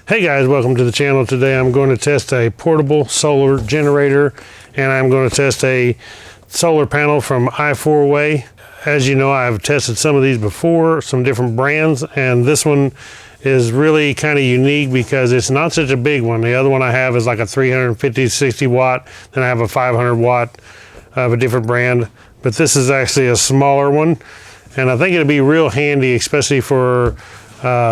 Hey guys, welcome to the channel. Today I'm going to test a portable solar generator and I'm going to test a solar panel from iForway. As you know, I've tested some of these before, some different brands, and this one is really kind of unique because it's not such a big one. The other one I have is like a 350, 60 watt, then I have a 500 watt of a different brand, but this is actually a smaller one, and I think it'll be real handy, especially for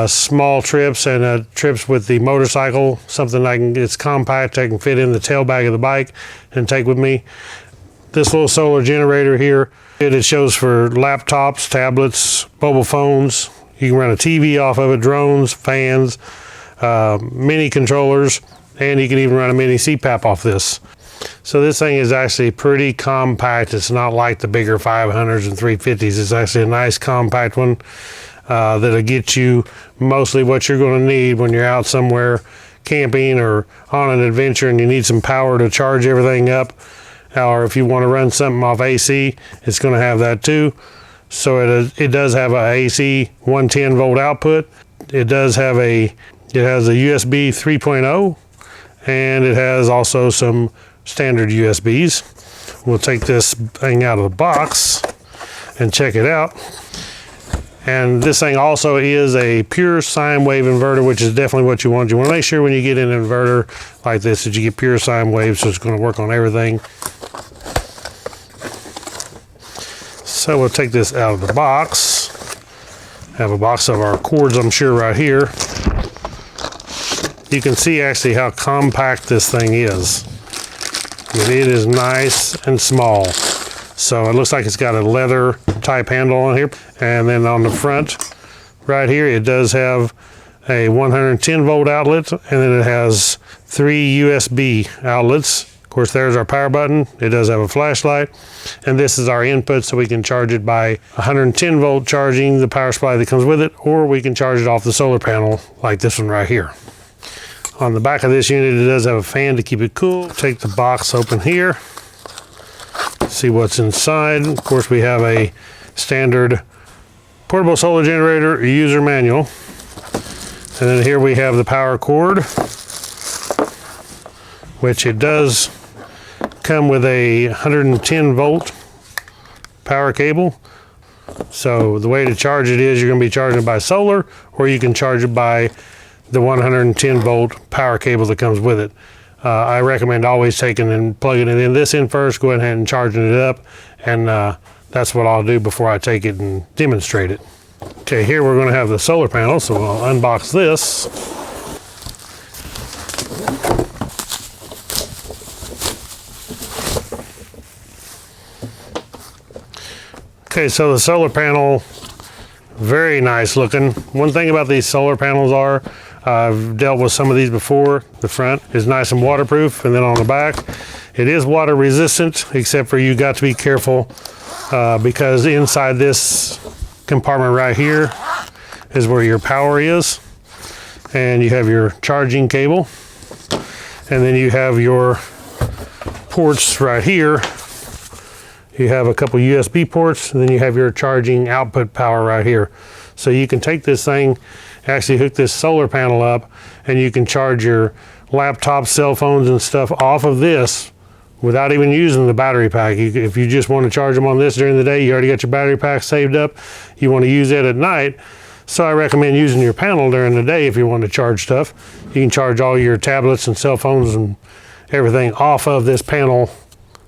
small trips and trips with the motorcycle, something it's compact, I can fit in the tail bag of the bike and take with me. This little solar generator here, it shows for laptops, tablets, mobile phones. You can run a TV off of it, drones, fans, mini controllers, and you can even run a mini CPAP off this. So this thing is actually pretty compact. It's not like the bigger 500s and 350s. It's actually a nice compact one. That'll get you mostly what you're going to need when you're out somewhere camping or on an adventure and you need some power to charge everything up, or if you want to run something off AC, it's going to have that too. So it does have a AC 110 volt output. It has a USB 3.0 and it has also some standard USBs. We'll take this thing out of the box and check it out. And this thing also is a pure sine wave inverter, which is definitely what you want. You want to make sure when you get an inverter like this that you get pure sine waves, so it's going to work on everything. So we'll take this out of the box. Have a box of our cords, I'm sure, right here. You can see actually how compact this thing is. I mean, it is nice and small. So it looks like it's got a leather type handle on here. And then on the front right here, it does have a 110 volt outlet, and then it has 3 USB outlets. Of course, there's our power button. It does have a flashlight, and this is our input, so we can charge it by 110 volt charging, the power supply that comes with it, or we can charge it off the solar panel like this one right here. On the back of this unit, it does have a fan to keep it cool. Take the box open here. See what's inside. Of course, we have a standard portable solar generator user manual. And then here we have the power cord, which it does come with a 110 volt power cable. So the way to charge it is you're going to be charging it by solar, or you can charge it by the 110 volt power cable that comes with it. I recommend always taking and plugging it in this in first, going ahead and charging it up, and that's what I'll do before I take it and demonstrate it. Okay, here we're going to have the solar panel, so I'll unbox this. Okay, so the solar panel, very nice looking. One thing about these solar panels are, I've dealt with some of these before. The front is nice and waterproof, and then on the back, it is water resistant, except for you got to be careful because inside this compartment right here is where your power is, and you have your charging cable, and then you have your ports right here. You have a couple USB ports, and then you have your charging output power right here. So you can take this thing, actually hook this solar panel up, and you can charge your laptops, cell phones and stuff off of this without even using the battery pack. If you just want to charge them on this during the day, you already got your battery pack saved up. You want to use it at night, so I recommend using your panel during the day if you want to charge stuff. You can charge all your tablets and cell phones and everything off of this panel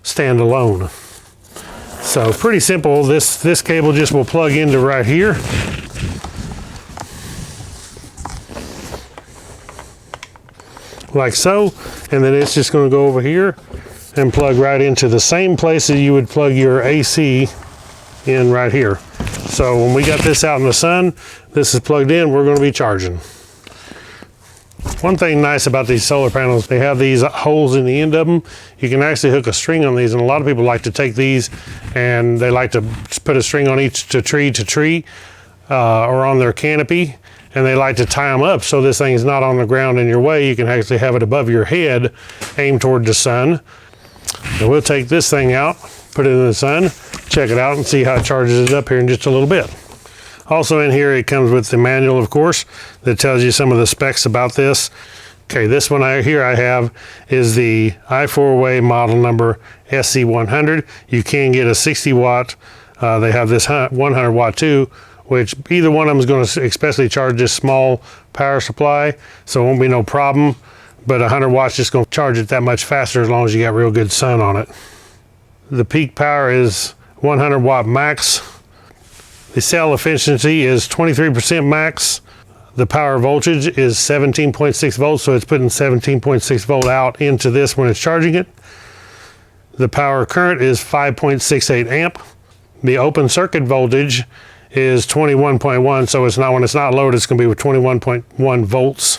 standalone. So pretty simple. This cable just will plug into right here. Like so, and then it's just going to go over here and plug right into the same place that you would plug your AC in right here. So when we got this out in the sun, this is plugged in, we're going to be charging. One thing nice about these solar panels, they have these holes in the end of them. You can actually hook a string on these, and a lot of people like to take these and they like to put a string on each to tree or on their canopy, and they like to tie them up so this thing is not on the ground in your way. You can actually have it above your head, aimed toward the sun. And we'll take this thing out, put it in the sun, check it out and see how it charges it up here in just a little bit. Also in here, it comes with the manual, of course, that tells you some of the specs about this. Okay, this one I have is the iForway model number SC100. You can get a 60 watt. They have this 100 watt too, which either one of them is going to especially charge this small power supply, so it won't be no problem. But 100 watts just going to charge it that much faster as long as you got real good sun on it. The peak power is 100 watt max. The cell efficiency is 23% max. The power voltage is 17.6 volts, so it's putting 17.6 volt out into this when it's charging it. The power current is 5.68 amp. The open circuit voltage is 21.1, so it's not, when it's not loaded, it's going to be with 21.1 volts.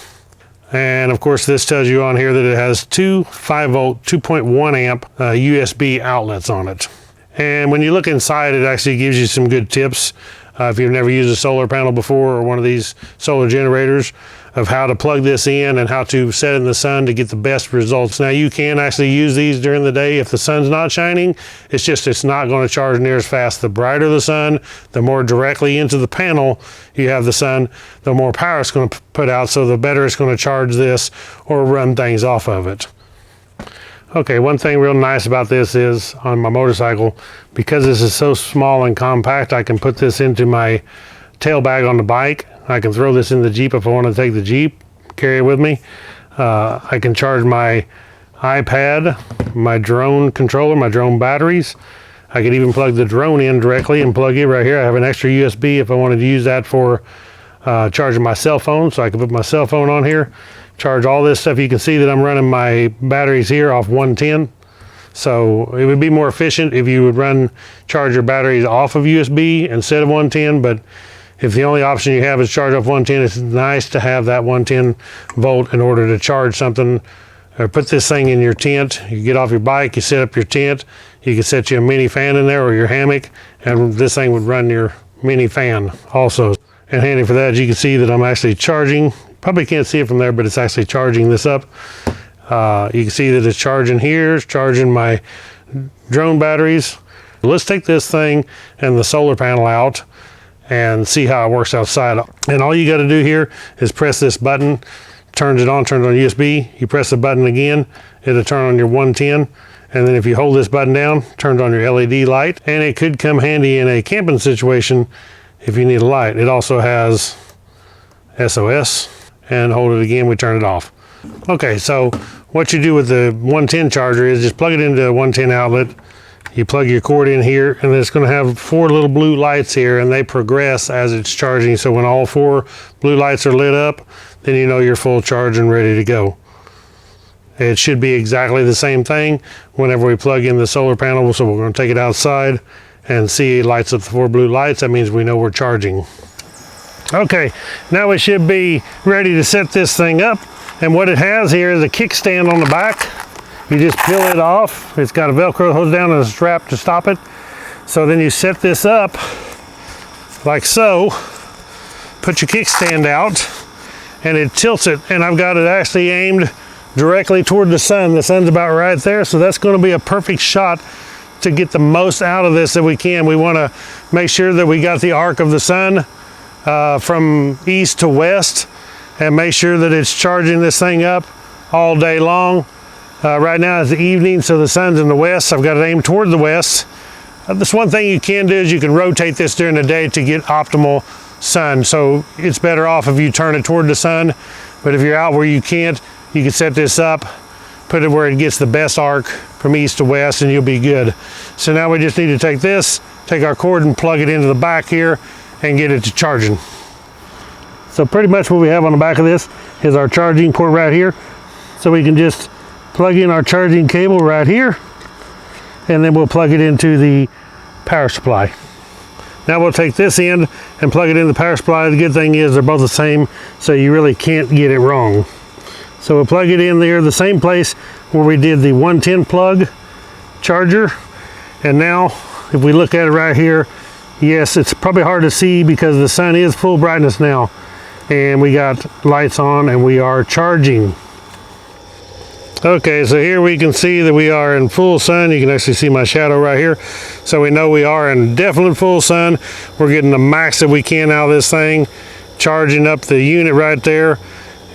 And of course, this tells you on here that it has two 5 volt, 2.1 amp USB outlets on it. And when you look inside, it actually gives you some good tips. If you've never used a solar panel before or one of these solar generators, of how to plug this in and how to set in the sun to get the best results. Now you can actually use these during the day if the sun's not shining. It's just it's not going to charge near as fast. The brighter the sun, the more directly into the panel you have the sun, the more power it's going to put out, so the better it's going to charge this or run things off of it. Okay, one thing real nice about this is on my motorcycle, because this is so small and compact, I can put this into my tail bag on the bike. I can throw this in the Jeep if I want to take the Jeep, carry it with me. I can charge my iPad, my drone controller, my drone batteries. I could even plug the drone in directly and plug it right here. I have an extra USB if I wanted to use that for charging my cell phone, so I can put my cell phone on here, charge all this stuff. You can see that I'm running my batteries here off 110. So it would be more efficient if you would charge your batteries off of USB instead of 110, but if the only option you have is charge off 110, it's nice to have that 110 volt in order to charge something, or put this thing in your tent. You get off your bike, you set up your tent, you can set you a mini fan in there or your hammock, and this thing would run your mini fan also. And handy for that, as you can see that I'm actually charging. Probably can't see it from there, but it's actually charging this up. You can see that it's charging here, it's charging my drone batteries. Let's take this thing and the solar panel out and see how it works outside. And all you got to do here is press this button, turns it on USB. You press the button again, it'll turn on your 110. And then if you hold this button down, turns on your LED light. And it could come handy in a camping situation if you need a light. It also has SOS, and hold it again, we turn it off. Okay, so what you do with the 110 charger is just plug it into a 110 outlet. You plug your cord in here, and it's going to have 4 little blue lights here, and they progress as it's charging. So when all 4 blue lights are lit up, then you know you're full charge and ready to go. It should be exactly the same thing whenever we plug in the solar panel. So we're going to take it outside and see it lights up the 4 blue lights. That means we know we're charging. Okay, now we should be ready to set this thing up. And what it has here is a kickstand on the back. You just peel it off. It's got a Velcro hose down and a strap to stop it. So then you set this up like so, put your kickstand out, and it tilts it. And I've got it actually aimed directly toward the sun. The sun's about right there, so that's going to be a perfect shot to get the most out of this that we can. We want to make sure that we got the arc of the sun from east to west, and make sure that it's charging this thing up all day long. Right now it's the evening, so the sun's in the west. I've got it aimed toward the west. This one thing you can do is you can rotate this during the day to get optimal sun. So it's better off if you turn it toward the sun. But if you're out where you can't, you can set this up, put it where it gets the best arc from east to west, and you'll be good. So now we just need to take this, take our cord and plug it into the back here and get it to charging. So pretty much what we have on the back of this is our charging port right here. So we can just plug in our charging cable right here, and then we'll plug it into the power supply. Now we'll take this end and plug it in the power supply. The good thing is they're both the same, so you really can't get it wrong. So we'll plug it in there, the same place where we did the 110 plug charger. And now if we look at it right here, yes, it's probably hard to see because the sun is full brightness now, and we got lights on and we are charging. Okay, so here we can see that we are in full sun. You can actually see my shadow right here. So we know we are in definite full sun. We're getting the max that we can out of this thing, charging up the unit right there.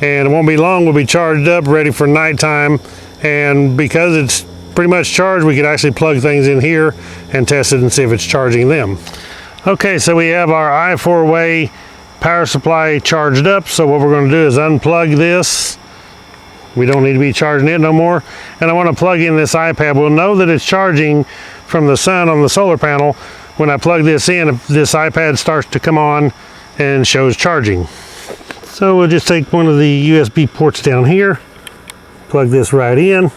And it won't be long, we'll be charged up, ready for nighttime. And because it's pretty much charged, we could actually plug things in here and test it and see if it's charging them. Okay, so we have our iForway power supply charged up. So what we're going to do is unplug this. We don't need to be charging it no more. And I want to plug in this iPad. We'll know that it's charging from the sun on the solar panel. When I plug this in, this iPad starts to come on and shows charging. So we'll just take one of the USB ports down here, plug this right in.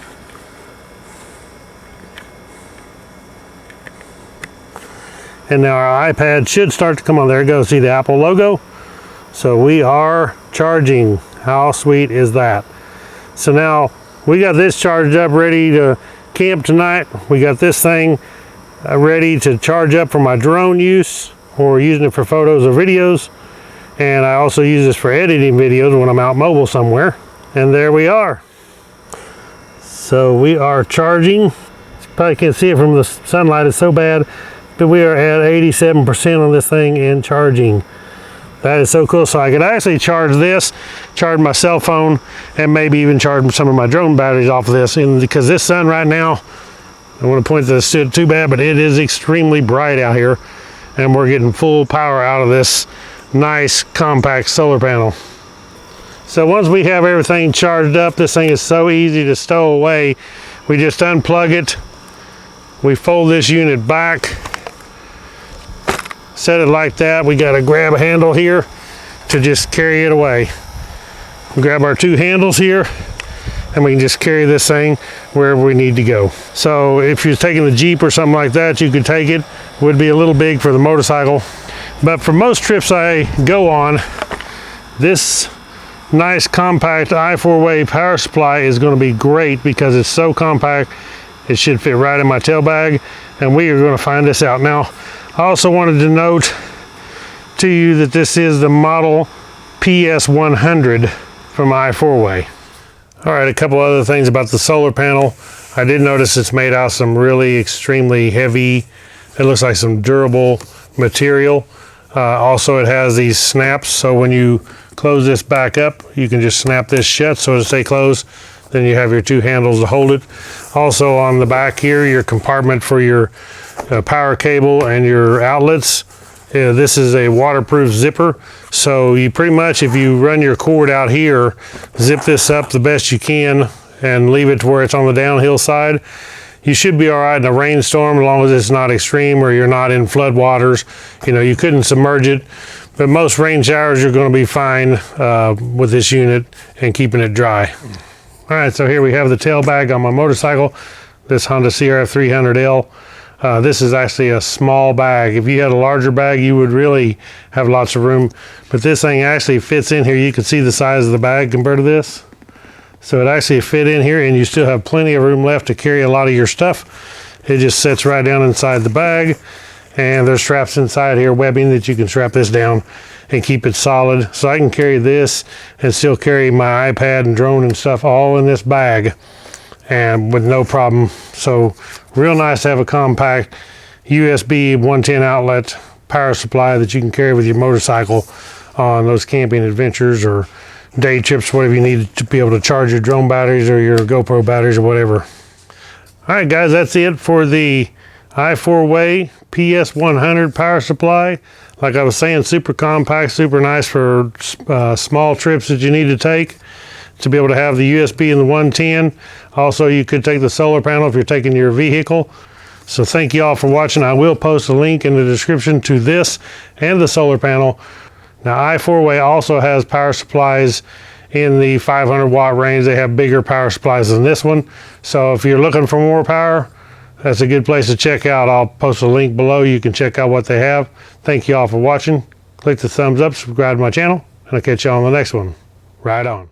And now our iPad should start to come on. There it goes, see the Apple logo? So we are charging. How sweet is that? So now we got this charged up, ready to camp tonight. We got this thing ready to charge up for my drone use or using it for photos or videos. And I also use this for editing videos when I'm out mobile somewhere. And there we are. So we are charging. You probably can't see it from the sunlight, it's so bad, but we are at 87% on this thing and charging. That is so cool. So I could actually charge this, charge my cell phone, and maybe even charge some of my drone batteries off of this. And because this sun right now, I want to point this too bad, but it is extremely bright out here, and we're getting full power out of this nice compact solar panel. So once we have everything charged up, this thing is so easy to stow away. We just unplug it, we fold this unit back, set it like that. We got to grab a handle here to just carry it away. We grab our two handles here and we can just carry this thing wherever we need to go. So if you're taking the Jeep or something like that, you could take it. It would be a little big for the motorcycle. But for most trips I go on, this nice compact iForway power supply is going to be great because it's so compact. It should fit right in my tail bag, and we are going to find this out. Now, I also wanted to note to you that this is the model PS100 from iForway. All right, a couple other things about the solar panel. I did notice it's made out of some really extremely heavy, it looks like some durable material. Also, it has these snaps, so when you close this back up, you can just snap this shut so it'll stay closed. Then you have your two handles to hold it. Also on the back here, your compartment for your power cable and your outlets. This is a waterproof zipper. So you pretty much, if you run your cord out here, zip this up the best you can and leave it to where it's on the downhill side, you should be all right in a rainstorm as long as it's not extreme or you're not in flood waters. You know, you couldn't submerge it, but most rain showers you're going to be fine with this unit and keeping it dry. All right, so here we have the tail bag on my motorcycle, this Honda CRF 300L. This is actually a small bag. If you had a larger bag, you would really have lots of room, but this thing actually fits in here. You can see the size of the bag compared to this. So it actually fit in here, and you still have plenty of room left to carry a lot of your stuff. It just sits right down inside the bag, and there's straps inside here, webbing that you can strap this down and keep it solid. So I can carry this and still carry my iPad and drone and stuff all in this bag and with no problem. So real nice to have a compact USB 110 outlet power supply that you can carry with your motorcycle on those camping adventures or day trips, whatever you need to be able to charge your drone batteries or your GoPro batteries or whatever. All right, guys, that's it for the iForway PS100 power supply. Like I was saying, super compact, super nice for small trips that you need to take, to be able to have the USB and the 110. Also, you could take the solar panel if you're taking your vehicle. So thank you all for watching. I will post a link in the description to this and the solar panel. Now, iForway also has power supplies in the 500 watt range. They have bigger power supplies than this one. So if you're looking for more power, that's a good place to check out. I'll post a link below. You can check out what they have. Thank you all for watching. Click the thumbs up, subscribe to my channel, and I'll catch you on the next one. Right on.